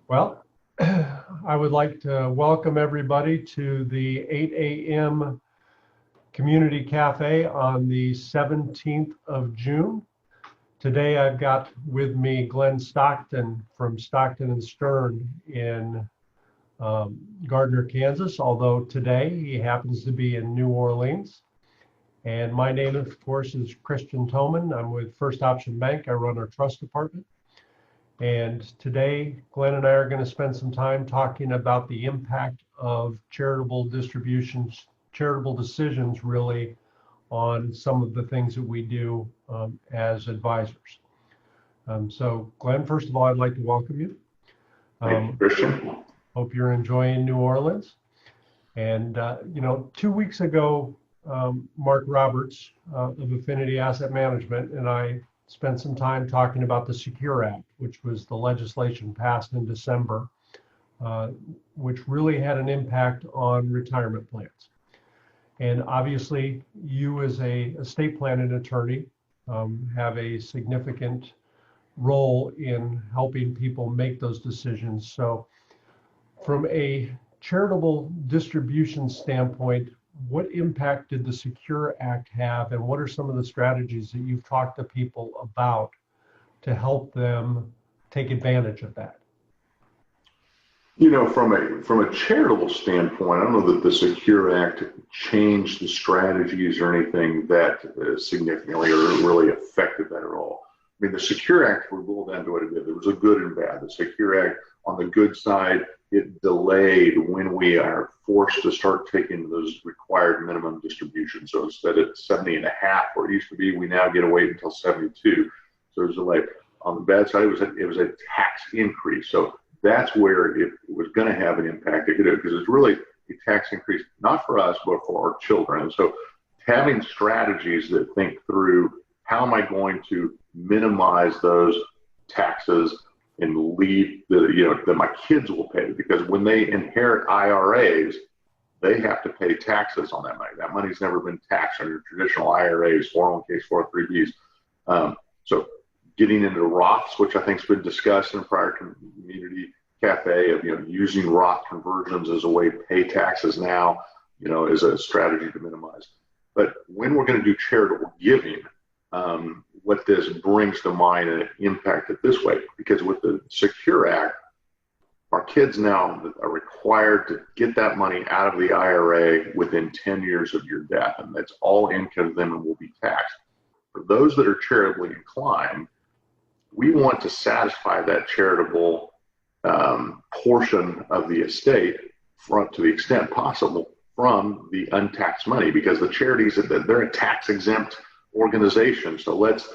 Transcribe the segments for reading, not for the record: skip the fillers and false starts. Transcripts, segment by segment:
Well, I would like to welcome everybody to the 8 a.m. Community Cafe on the 17th of June. Today I've got with me Glenn Stockton from Stockton and Stern in Gardner, Kansas, although today he happens to be in New Orleans. And my name, of course, is Christian Toman. I'm with First Option Bank. I run our trust department. And today, Glenn and I are going to spend some time talking about the impact of charitable distributions, charitable decisions, really, on some of the things that we do as advisors. So, Glenn, first of all, I'd like to welcome you. Thank you, Christian. Hope you're enjoying New Orleans. And, 2 weeks ago, Mark Roberts of Affinity Asset Management and I spent some time talking about the Secure Act, which was the legislation passed in December, which really had an impact on retirement plans. And obviously, you as a estate planning attorney have a significant role in helping people make those decisions. So from a charitable distribution standpoint, what impact did the Secure Act have, and what are some of the strategies that you've talked to people about to help them take advantage of that? You know, from a charitable standpoint, I don't know that the Secure Act changed the strategies or anything that significantly or really affected that at all. I mean, the Secure Act, we boiled down to what it did. There was a good and bad. The Secure Act, on the good side, it delayed when we are forced to start taking those required minimum distributions. So instead of 70 and a half, where it used to be, we now get to wait until 72. So there's a delay. On the bad side, it was a tax increase. So that's where it was going to have an impact. It could, because it's really a tax increase, not for us, but for our children. And so having strategies that think through, how am I going to minimize those taxes and leave that my kids will pay, because when they inherit IRAs, they have to pay taxes on that money. That money's never been taxed under traditional IRAs, 401ks, 403bs. So getting into Roths, which I think has been discussed in a prior community cafe, of using Roth conversions as a way to pay taxes now, is a strategy to minimize. But when we're going to do charitable giving, what this brings to mind and impact it this way, because with the Secure Act, our kids now are required to get that money out of the IRA within 10 years of your death, and that's all income to them and will be taxed. For those that are charitably inclined, we want to satisfy that charitable portion of the estate to the extent possible from the untaxed money, because the charities, they're a tax exempt organization. So let's,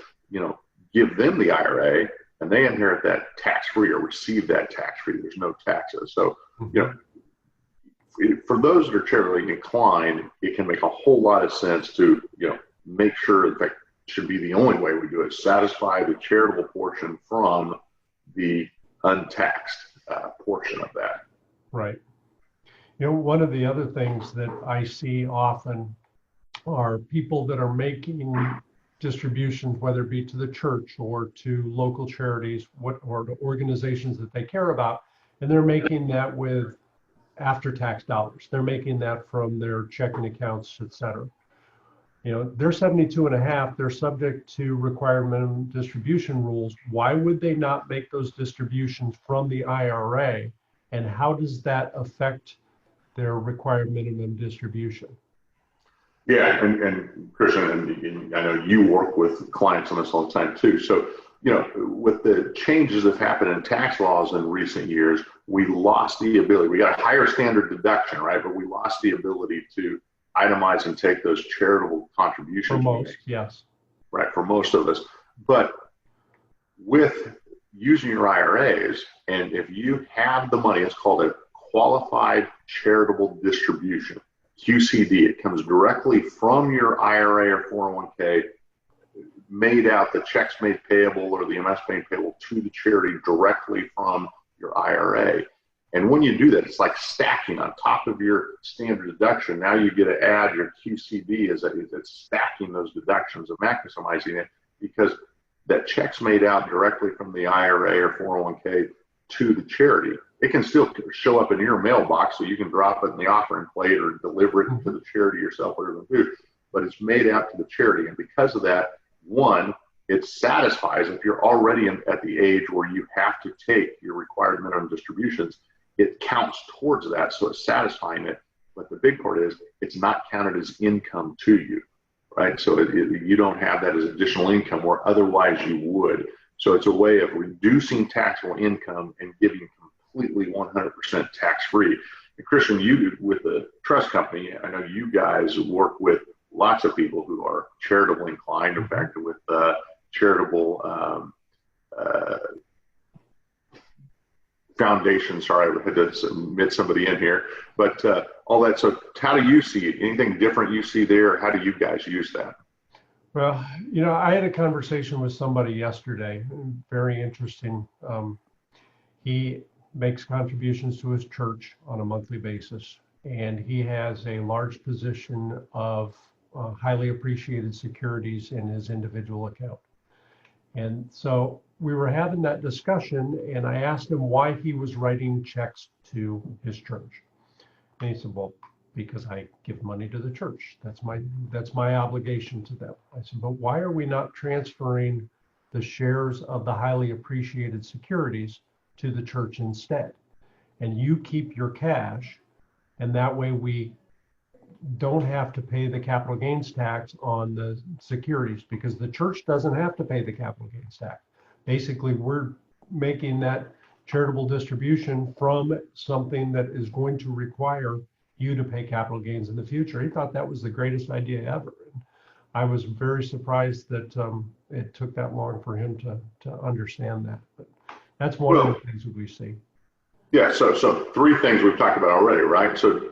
give them the IRA and they inherit that tax-free or receive that tax-free. There's no taxes. So, for those that are charitably inclined, it can make a whole lot of sense to, make sure, in fact, should be the only way we do it, satisfy the charitable portion from the untaxed portion of that. Right. One of the other things that I see often are people that are making distributions, whether it be to the church or to local charities, or to organizations that they care about, and they're making that with after-tax dollars. They're making that from their checking accounts, et cetera. They're 72 and a half, they're subject to required minimum distribution rules. Why would they not make those distributions from the IRA? And how does that affect their required minimum distribution? Yeah, and Christian, and I know you work with clients on this all the time too. So, with the changes that have happened in tax laws in recent years, we lost the ability. We got a higher standard deduction, right? But we lost the ability to itemize and take those charitable contributions. For most, yes. Right, for most of us. But with using your IRAs, and if you have the money, it's called a qualified charitable distribution. QCD, it comes directly from your IRA or 401k, made out, the checks made payable or the amounts made payable to the charity directly from your IRA. And when you do that, it's like stacking on top of your standard deduction. Now you get to add your QCD as it's stacking those deductions and maximizing it, because that check's made out directly from the IRA or 401k to the charity. It can still show up in your mailbox, so you can drop it in the offering plate or deliver it to the charity yourself, whatever you do. But it's made out to the charity. And because of that, one, it satisfies, if you're already at the age where you have to take your required minimum distributions, it counts towards that, so it's satisfying it. But the big part is it's not counted as income to you, right? So you don't have that as additional income where otherwise you would. So it's a way of reducing taxable income and giving completely 100% tax-free. And Christian, you with the trust company, I know you guys work with lots of people who are charitable inclined. In fact, with Charitable Foundation, sorry, I had to submit somebody in here, but all that. So how do you see it? Anything different you see there? How do you guys use that? Well, I had a conversation with somebody yesterday, very interesting. He makes contributions to his church on a monthly basis, and he has a large position of highly appreciated securities in his individual account. And so we were having that discussion, and I asked him why he was writing checks to his church. And he said, well, because I give money to the church. That's my obligation to them. I said, but why are we not transferring the shares of the highly appreciated securities to the church instead? And you keep your cash, and that way we don't have to pay the capital gains tax on the securities, because the church doesn't have to pay the capital gains tax. Basically, we're making that charitable distribution from something that is going to require you to pay capital gains in the future. He thought that was the greatest idea ever. And I was very surprised that it took that long for him to understand that. But that's one of the things that we see. Yeah, so three things we've talked about already, right? So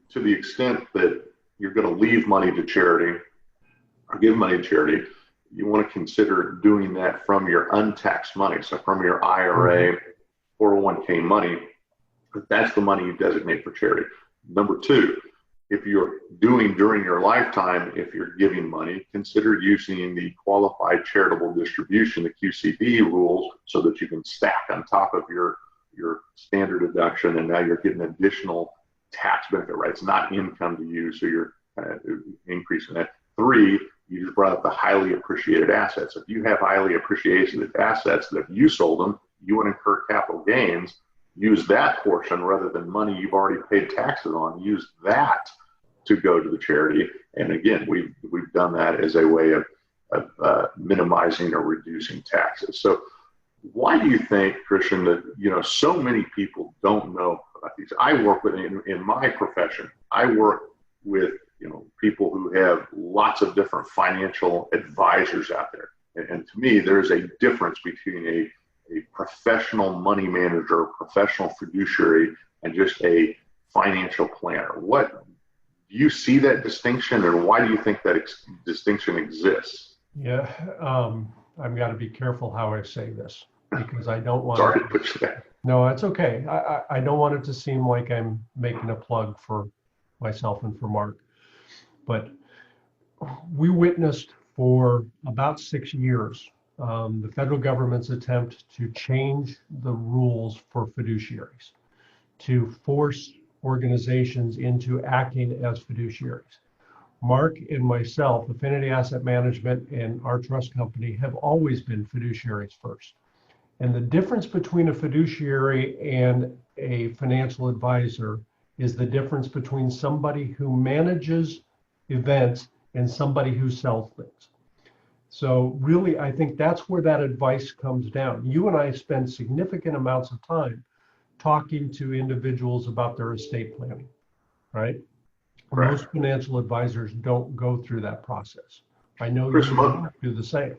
to the extent that you're going to leave money to charity or give money to charity, you want to consider doing that from your untaxed money. So from your IRA, 401k money, that's the money you designate for charity. Number two, if you're doing during your lifetime, if you're giving money, consider using the qualified charitable distribution, the QCD rules, so that you can stack on top of your standard deduction, and now you're getting additional tax benefit, right? It's not income to you, so you're increasing that. Three, you just brought up the highly appreciated assets. If you have highly appreciated assets that if you sold them, you would incur capital gains. Use that portion rather than money you've already paid taxes on. Use that to go to the charity. And again, we've done that as a way of minimizing or reducing taxes. So why do you think, Christian, that so many people don't know about these? I work with in my profession. I work with people who have lots of different financial advisors out there. And to me, there's a difference between a professional money manager, professional fiduciary, and just a financial planner. What do you see that distinction, and why do you think that distinction exists? Yeah, I've got to be careful how I say this, because I don't want. Sorry to put you there. No, it's okay. I don't want it to seem like I'm making a plug for myself and for Mark, but we witnessed for about 6 years the federal government's attempt to change the rules for fiduciaries, to force organizations into acting as fiduciaries. Mark and myself, Affinity Asset Management and our trust company, have always been fiduciaries first. And the difference between a fiduciary and a financial advisor is the difference between somebody who manages events and somebody who sells things. So really, I think that's where that advice comes down. You and I spend significant amounts of time talking to individuals about their estate planning, right? Right. Most financial advisors don't go through that process. I know Chris, you do the same.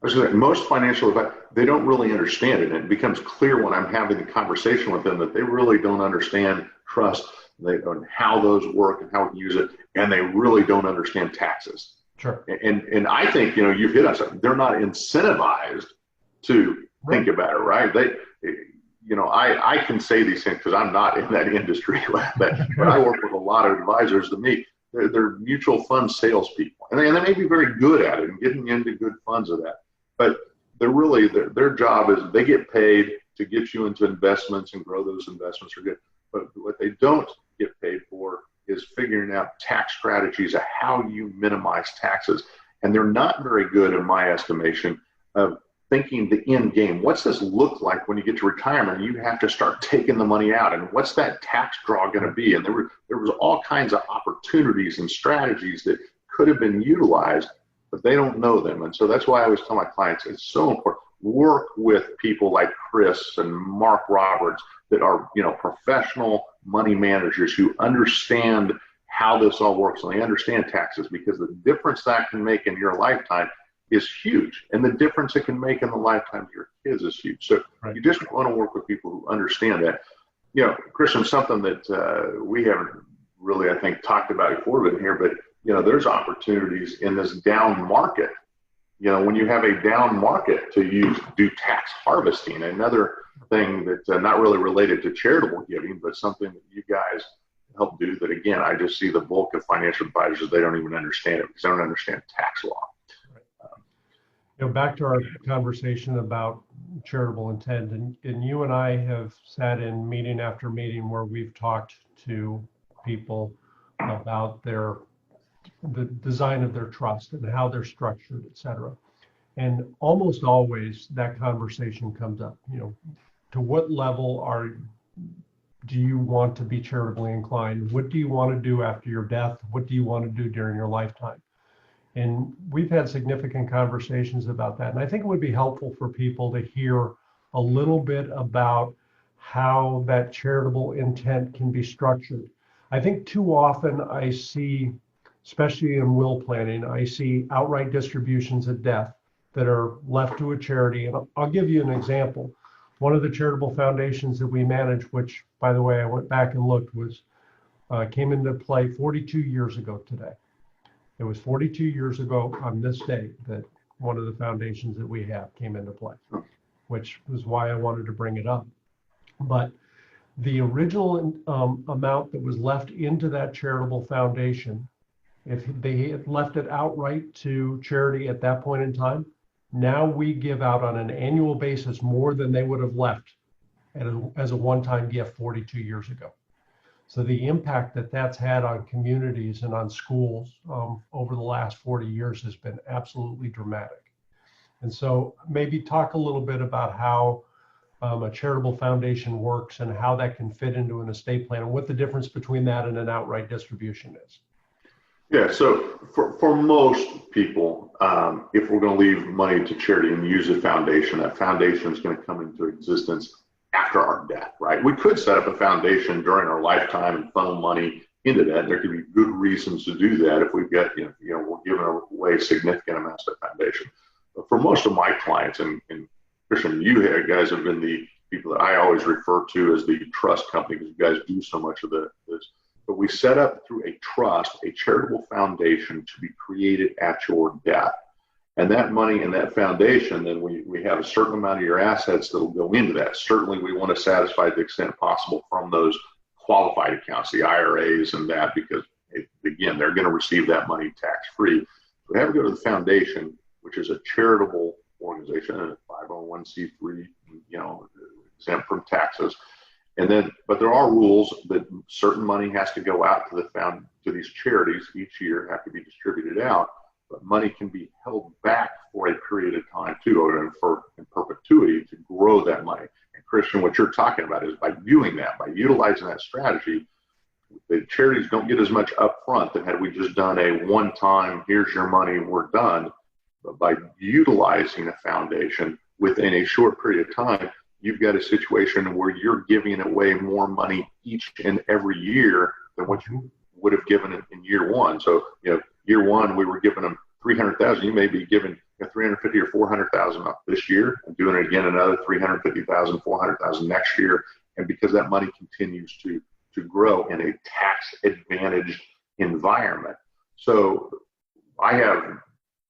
Most financial advisors, they don't really understand it. And it becomes clear when I'm having the conversation with them that they really don't understand trust, and how those work and how to use it, and they really don't understand taxes. Sure. And I think, you've hit on something. They're not incentivized to think about it, right? I can say these things because I'm not in that industry, but I work with a lot of advisors. To me, they're mutual fund salespeople, and they may be very good at it and getting into good funds of that. But they're really, their job is they get paid to get you into investments and grow those investments are good. But what they don't get paid for is figuring out tax strategies of how you minimize taxes. And they're not very good, in my estimation, of thinking the end game. What's this look like when you get to retirement? You have to start taking the money out, and what's that tax draw going to be? And there was all kinds of opportunities and strategies that could have been utilized, but they don't know them. And so that's why I always tell my clients it's so important. Work with people like Chris and Mark Roberts that are, professional money managers who understand how this all works and they understand taxes, because the difference that can make in your lifetime is huge, and the difference it can make in the lifetime of your kids is huge. So right. You just want to work with people who understand that. Christian, something that we haven't really, I think, talked about before in here, but there's opportunities in this down market. When you have a down market to do tax harvesting, another thing that's not really related to charitable giving, but something that you guys help do that, again, I just see the bulk of financial advisors, they don't even understand it because they don't understand tax law. Back to our conversation about charitable intent, and you and I have sat in meeting after meeting where we've talked to people about the design of their trust and how they're structured, et cetera. And almost always that conversation comes up, to what level do you want to be charitably inclined? What do you want to do after your death? What do you want to do during your lifetime? And we've had significant conversations about that. And I think it would be helpful for people to hear a little bit about how that charitable intent can be structured. I think too often I see, especially in will planning, I see outright distributions at death that are left to a charity. And I'll give you an example. One of the charitable foundations that we manage, which, by the way, I went back and looked, came into play 42 years ago today. It was 42 years ago on this day that one of the foundations that we have came into play, which was why I wanted to bring it up. But the original amount that was left into that charitable foundation, if they had left it outright to charity at that point in time, now we give out on an annual basis more than they would have left as a one-time gift 42 years ago. So the impact that that's had on communities and on schools over the last 40 years has been absolutely dramatic. And so maybe talk a little bit about how a charitable foundation works and how that can fit into an estate plan and what the difference between that and an outright distribution is. Yeah, so for most people, if we're going to leave money to charity and use a foundation, that foundation is going to come into existence after our death, right? We could set up a foundation during our lifetime and funnel money into that. And there could be good reasons to do that if we've got, we're giving away significant amounts of foundation. But for most of my clients, and Christian, you guys have been the people that I always refer to as the trust company because you guys do so much of this. But we set up through a trust, a charitable foundation to be created at your death. And that money in that foundation, then we have a certain amount of your assets that will go into that. Certainly we want to satisfy the extent possible from those qualified accounts, the IRAs and that, because again, they're going to receive that money tax-free. We have to go to the foundation, which is a charitable organization, a 501c3, exempt from taxes. And then, but there are rules that certain money has to go out to these charities each year, have to be distributed out. But money can be held back for a period of time too, or in perpetuity to grow that money. And Christian, what you're talking about is by doing that, by utilizing that strategy, the charities don't get as much upfront than had we just done a one-time, here's your money, we're done. But by utilizing a foundation within a short period of time, you've got a situation where you're giving away more money each and every year than what you would have given in year one. So, year one, we were giving them $300,000. You may be giving $350,000 or $400,000 this year and doing it again another $350,000, $400,000 next year. And because that money continues to grow in a tax advantaged environment. So I have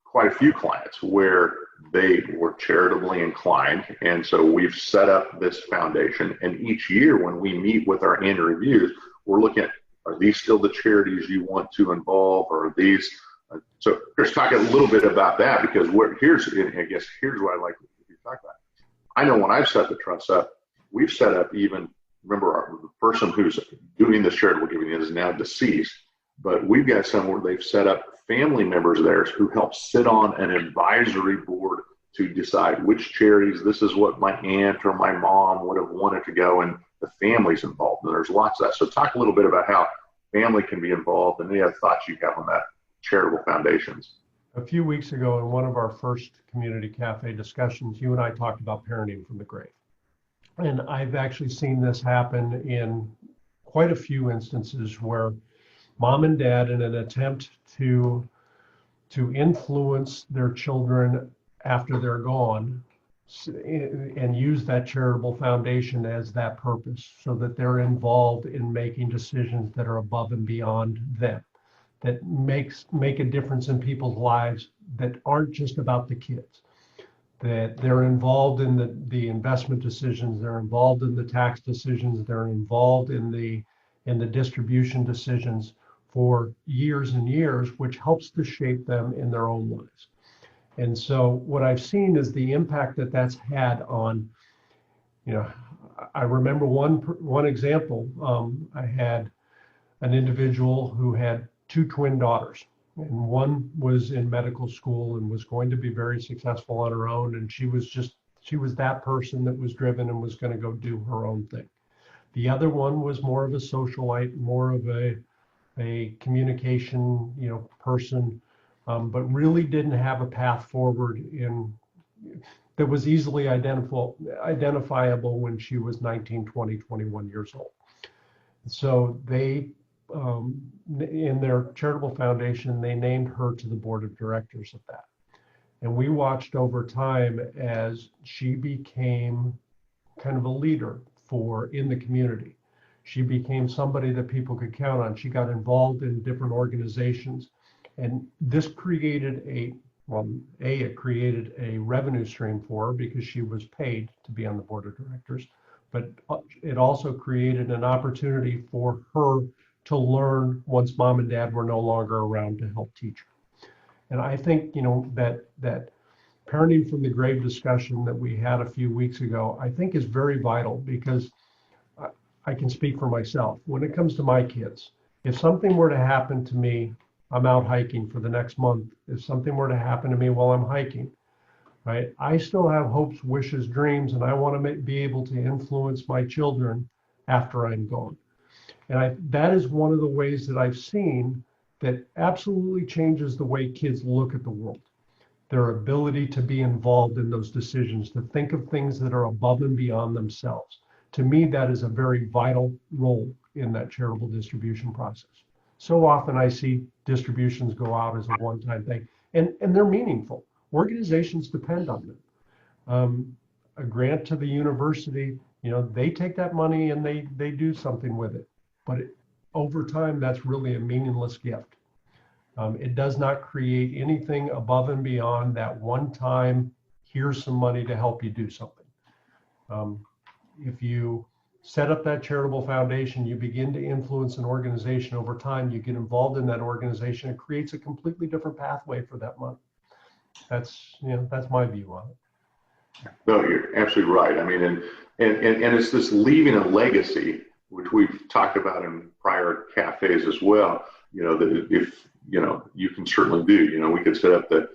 quite a few clients where they were charitably inclined. And so we've set up this foundation. And each year when we meet with our annual reviews, we're looking at, are these still the charities you want to involve, or are these? So Chris, talk a little bit about that, because here's what I like talk about. I know when I've set the trust up, we've set up even, remember, the person who's doing this charitable giving is now deceased, but we've got some where they've set up family members of theirs who help sit on an advisory board to decide which charities. This is what my aunt or my mom would have wanted to go, and the family's involved. And there's lots of that. So talk a little bit about how family can be involved and any other thoughts you have on that, charitable foundations. A few weeks ago, in one of our first community cafe discussions, you and I talked about parenting from the grave. And I've actually seen this happen in quite a few instances where mom and dad, in an attempt to influence their children after they're gone, and use that charitable foundation as that purpose, so that they're involved in making decisions that are above and beyond them, that make a difference in people's lives, that aren't just about the kids, that they're involved in the investment decisions, they're involved in the tax decisions, they're involved in the distribution decisions for years and years, which helps to shape them in their own lives. And so what I've seen is the impact that that's had on, I remember one example. I had an individual who had two twin daughters, and one was in medical school and was going to be very successful on her own. And she was that person that was driven and was going to go do her own thing. The other one was more of a socialite, more of a communication, person, but really didn't have a path forward that was easily identifiable when she was 19, 20, 21 years old. So they, in their charitable foundation, they named her to the board of directors of that. And we watched over time as she became kind of a leader in the community. She became somebody that people could count on. She got involved in different organizations, and this created it created a revenue stream for her because she was paid to be on the board of directors, but it also created an opportunity for her to learn once mom and dad were no longer around to help teach her. And I think, that parenting from the grave discussion that we had a few weeks ago, I think is very vital, because I can speak for myself. When it comes to my kids, if something were to happen to me, I'm out hiking for the next month. If something were to happen to me while I'm hiking, right, I still have hopes, wishes, dreams, and I want to be able to influence my children after I'm gone. And that is one of the ways that I've seen that absolutely changes the way kids look at the world. Their ability to be involved in those decisions, to think of things that are above and beyond themselves. To me, that is a very vital role in that charitable distribution process. So often I see distributions go out as a one-time thing, and they're meaningful. Organizations depend on them. A grant to the university, they take that money and they do something with it. But over time, that's really a meaningless gift. It does not create anything above and beyond that one time, here's some money to help you do something. If you set up that charitable foundation, you begin to influence an organization over time, you get involved in that organization, it creates a completely different pathway for that money. That's my view on it. No, you're absolutely right. I mean, and it's this leaving a legacy, which we've talked about in prior cafes as well. That if, you can certainly do, we could set up the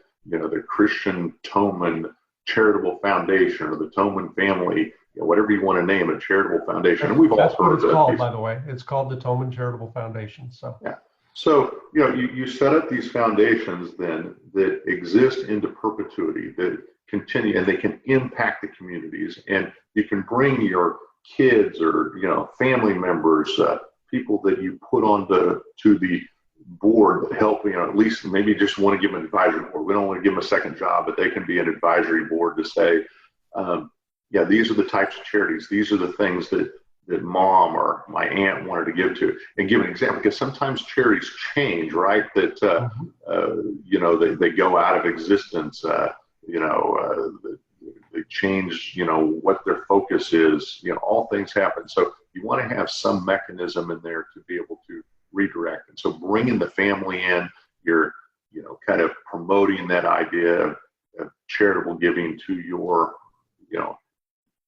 Christian Toman Charitable Foundation, or the Toman family, whatever you want to name it, charitable foundation. And we've all heard that's what it's of called, by the way. It's called the Toman Charitable Foundation. So yeah. So you set up these foundations then that exist into perpetuity, that continue, and they can impact the communities. And you can bring your kids or family members, people that you put on to the board that help, at least maybe just want to give them an advisory board. We don't want to give them a second job, but they can be an advisory board to say, these are the types of charities. These are the things that mom or my aunt wanted to give to, and give an example, because sometimes charities change, right? That, they go out of existence, they change, what their focus is, all things happen. So you want to have some mechanism in there to be able to redirect. And so bringing the family in, you're, kind of promoting that idea of charitable giving to your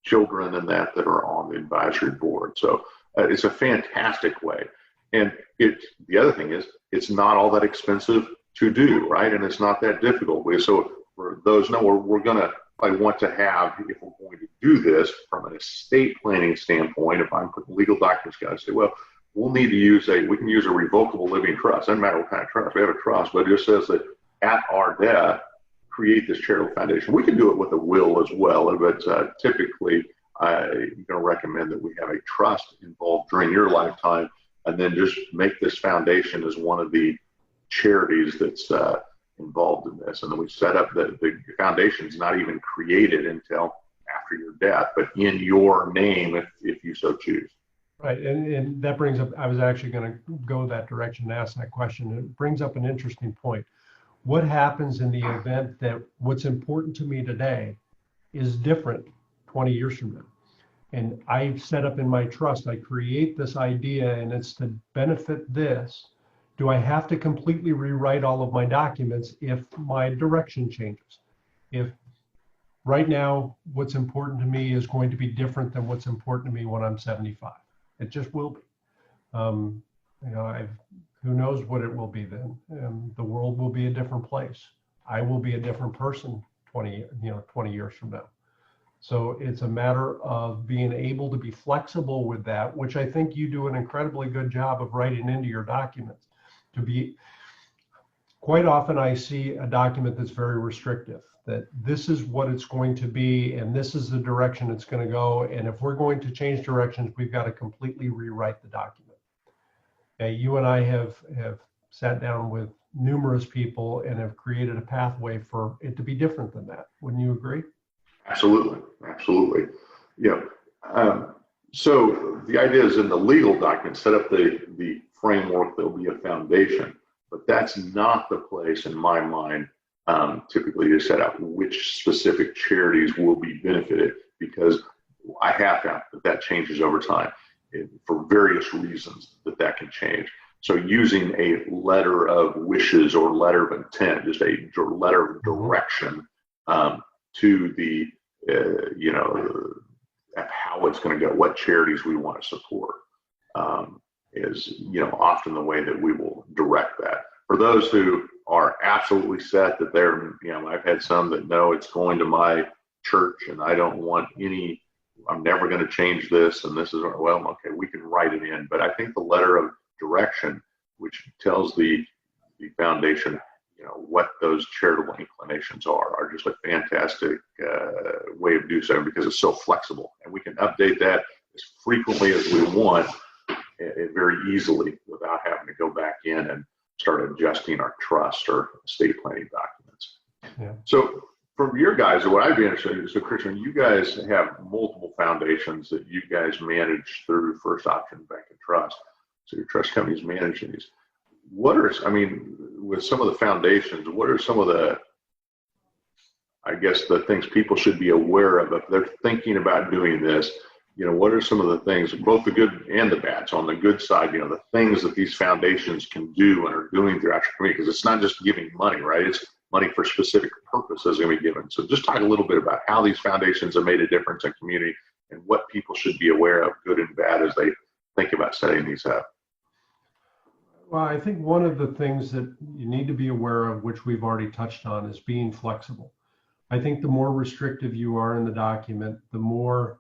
children and that are on the advisory board. So it's a fantastic way. And the other thing is, it's not all that expensive to do, right? And it's not that difficult. So for those, we're going to probably want to have, if we're going to do this from an estate planning standpoint, if I'm putting legal documents together, say, well, we can use a revocable living trust. Doesn't matter what kind of trust. We have a trust, but it just says that at our death, create this charitable foundation. We can do it with a will as well, but typically I'm going to recommend that we have a trust involved during your lifetime, and then just make this foundation as one of the charities that's involved in this. And then we set up the foundation's not even created until after your death, but in your name if you so choose. Right, and that brings up, I was actually going to go that direction and ask that question. It brings up an interesting point. What happens in the event that what's important to me today is different 20 years from now? And I set up in my trust, I create this idea and it's to benefit this. Do I have to completely rewrite all of my documents if my direction changes? If right now what's important to me is going to be different than what's important to me when I'm 75? It just will be. Who knows what it will be then? The world will be a different place. I will be a different person 20 years from now. So it's a matter of being able to be flexible with that, which I think you do an incredibly good job of writing into your documents. Quite often I see a document that's very restrictive, that this is what it's going to be and this is the direction it's going to go. And if we're going to change directions, we've got to completely rewrite the document. You and I have sat down with numerous people and have created a pathway for it to be different than that. Wouldn't you agree? Absolutely. So the idea is in the legal document, set up the framework, there'll be a foundation, but that's not the place in my mind typically to set out which specific charities will be benefited, because I have found that changes over time for various reasons that can change. So using a letter of wishes or letter of intent, just a letter of direction to the, how it's going to go, what charities we want to support is, often the way that we will direct that. For those who are absolutely set that they're, I've had some that know it's going to my church and I don't want I'm never going to change this. And this is, well, okay, we can write it in. But I think the letter of direction, which tells the foundation, what those charitable inclinations are just a fantastic way of doing so, because it's so flexible and we can update that as frequently as we want very easily without having to go back in and start adjusting our trust or estate planning documents. Yeah. So from your guys, what I'd be interested in, so Christian, you guys have multiple foundations that you guys manage through First Option Bank and Trust. So your trust company is managing these. With some of the foundations, what are some of the things people should be aware of if they're thinking about doing this? What are some of the things, both the good and the bad? So on the good side, the things that these foundations can do and are doing through Action Community, because it's not just giving money, right? It's money for specific purposes going to be given. So just talk a little bit about how these foundations have made a difference in community and what people should be aware of, good and bad, as they think about setting these up. Well, I think one of the things that you need to be aware of, which we've already touched on, is being flexible. I think the more restrictive you are in the document, the more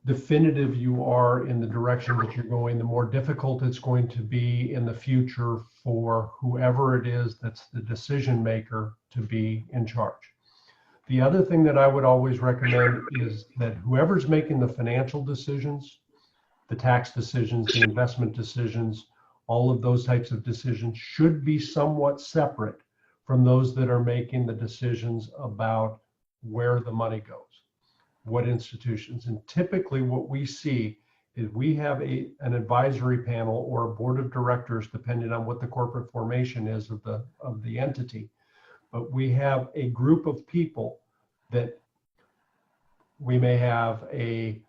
definitive you are in the direction that you're going, the more difficult it's going to be in the future for whoever it is that's the decision maker to be in charge. The other thing that I would always recommend is that whoever's making the financial decisions, the tax decisions, the investment decisions, all of those types of decisions should be somewhat separate from those that are making the decisions about where the money goes, what institutions. And typically what we see is we have an advisory panel or a board of directors, depending on what the corporate formation is of the entity. But we have a group of people that we may have a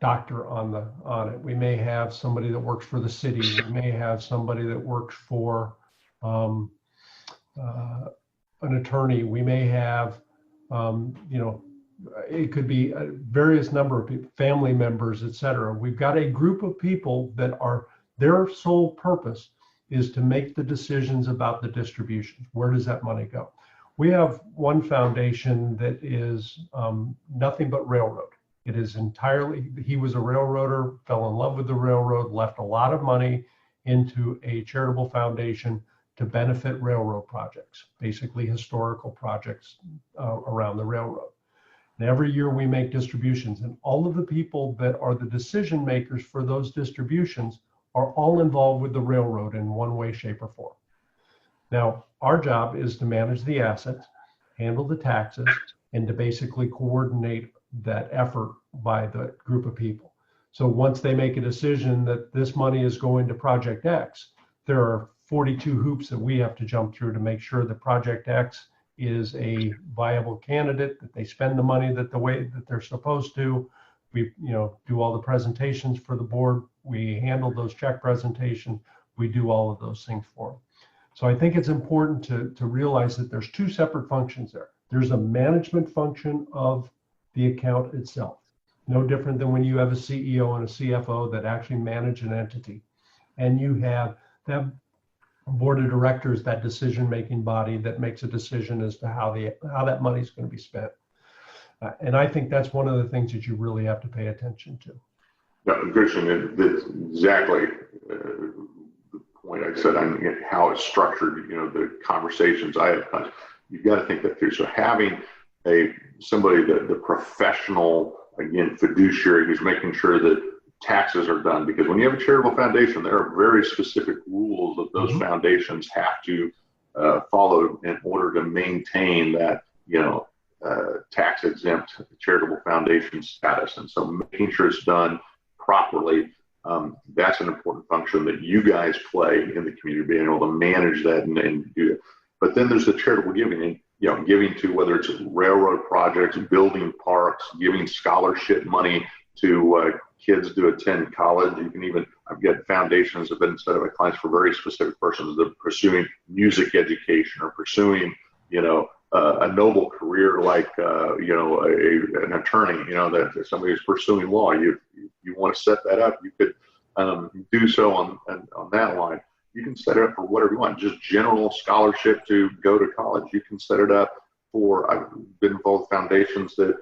doctor on it. We may have somebody that works for the city. We may have somebody that works for an attorney. We may have You know, it could be a various number of people, family members, et cetera. We've got a group of people that are, their sole purpose is to make the decisions about the distributions. Where does that money go? We have one foundation that is nothing but railroad. It is entirely, he was a railroader, fell in love with the railroad, left a lot of money into a charitable foundation to benefit railroad projects, basically historical projects around the railroad. And every year we make distributions, and all of the people that are the decision makers for those distributions are all involved with the railroad in one way, shape, or form. Now, our job is to manage the assets, handle the taxes, and to basically coordinate that effort by the group of people. So once they make a decision that this money is going to Project X, there are 42 hoops that we have to jump through to make sure that Project X is a viable candidate, that they spend the money that the way that they're supposed to. We, do all the presentations for the board. We handle those check presentations. We do all of those things for them. So I think it's important to realize that there's two separate functions there. There's a management function of the account itself. No different than when you have a CEO and a CFO that actually manage an entity. And you have that board of directors, that decision-making body that makes a decision as to how that money is going to be spent. And I think that's one of the things that you really have to pay attention to. No, Christian, that's exactly the point I said on how it's structured, the conversations I have had. You've got to think that through. So having somebody, the professional, again, fiduciary, who's making sure that taxes are done, because when you have a charitable foundation, there are very specific rules that those foundations have to follow in order to maintain that, tax exempt charitable foundation status. And so making sure it's done properly, that's an important function that you guys play in the community, being able to manage that and do it. But then there's the charitable giving, and giving to, whether it's railroad projects, building parks, giving scholarship money to kids to attend college. You can even, I've got foundations that have been set up by clients for very specific persons that are pursuing music education or pursuing, a noble career like, an attorney, that somebody who's pursuing law. You want to set that up, you could do so on that line. You can set it up for whatever you want, just general scholarship to go to college. You can set it up for, I've been involved with foundations that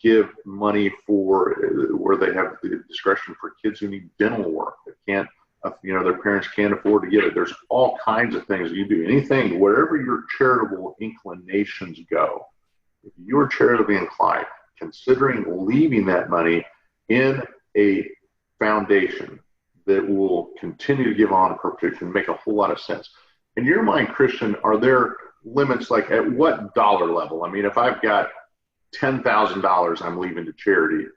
give money for where they have the discretion for kids who need dental work that can't, their parents can't afford to give it. There's all kinds of things you do. Anything, wherever your charitable inclinations go, if you're charitably inclined, considering leaving that money in a foundation that will continue to give on perpetuity make a whole lot of sense. In your mind, Christian, are there limits, like at what dollar level? I mean, if I've got $10,000 I'm leaving to charity,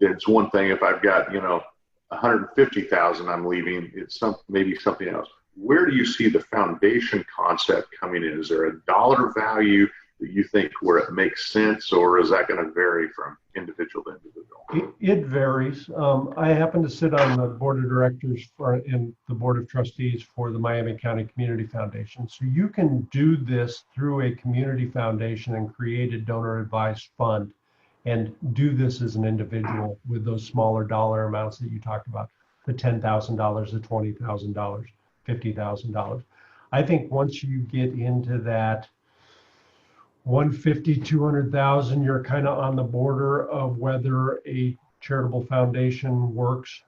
it's one thing. If I've got, 150,000 I'm leaving, it's maybe something else. Where do you see the foundation concept coming in? Is there a dollar value that you think where it makes sense, or is that going to vary from individual to individual? It varies. I happen to sit on the board of directors and the board of trustees for the Miami County Community Foundation. So you can do this through a community foundation and create a donor advised fund and do this as an individual with those smaller dollar amounts that you talked about, the $10,000, the $20,000, $50,000. I think once you get into that 150, 200,000, you're kind of on the border of whether a charitable foundation works.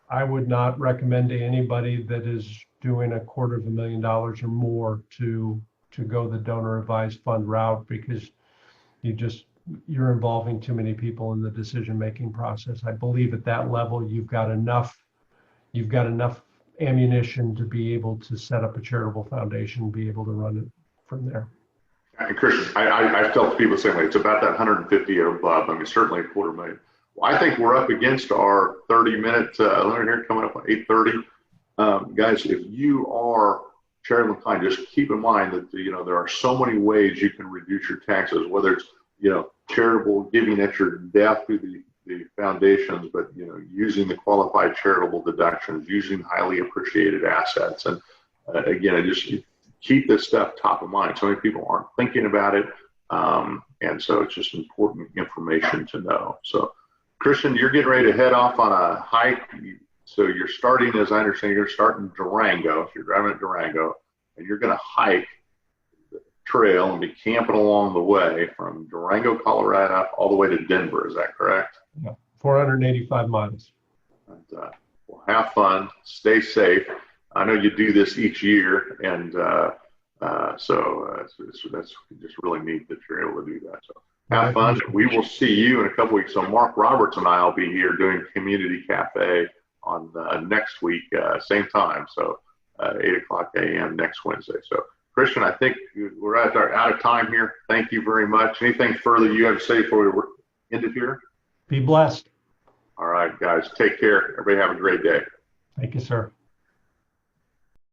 I would not recommend to anybody that is doing $250,000 or more to go the donor advised fund route, because you're involving too many people in the decision-making process. I believe at that level, you've got enough ammunition to be able to set up a charitable foundation, be able to run it from there. And Christian, I tell people the same way. It's about that 150 or above. I mean, certainly $250,000. Well, I think we're up against our 30-minute limit here, coming up on 8:30. Guys, if you are charitable inclined, just keep in mind that there are so many ways you can reduce your taxes, whether it's charitable giving at your death through the foundations, but using the qualified charitable deductions, using highly appreciated assets, and again, I just keep this stuff top of mind. So many people aren't thinking about it. And so it's just important information to know. So Christian, you're getting ready to head off on a hike. So you're starting, as I understand, you're starting Durango. If you're driving at Durango, and you're going to hike the trail and be camping along the way from Durango, Colorado, all the way to Denver. Is that correct? Yeah, 485 miles. And, well, have fun. Stay safe. I know you do this each year, and so that's just really neat that you're able to do that. So have fun. We will see you in a couple weeks. So Mark Roberts and I will be here doing Community Cafe on next week, same time. So 8:00 a.m. next Wednesday. So Christian, I think we're out of time here. Thank you very much. Anything further you have to say before we end it here? Be blessed. All right, guys. Take care. Everybody have a great day. Thank you, sir.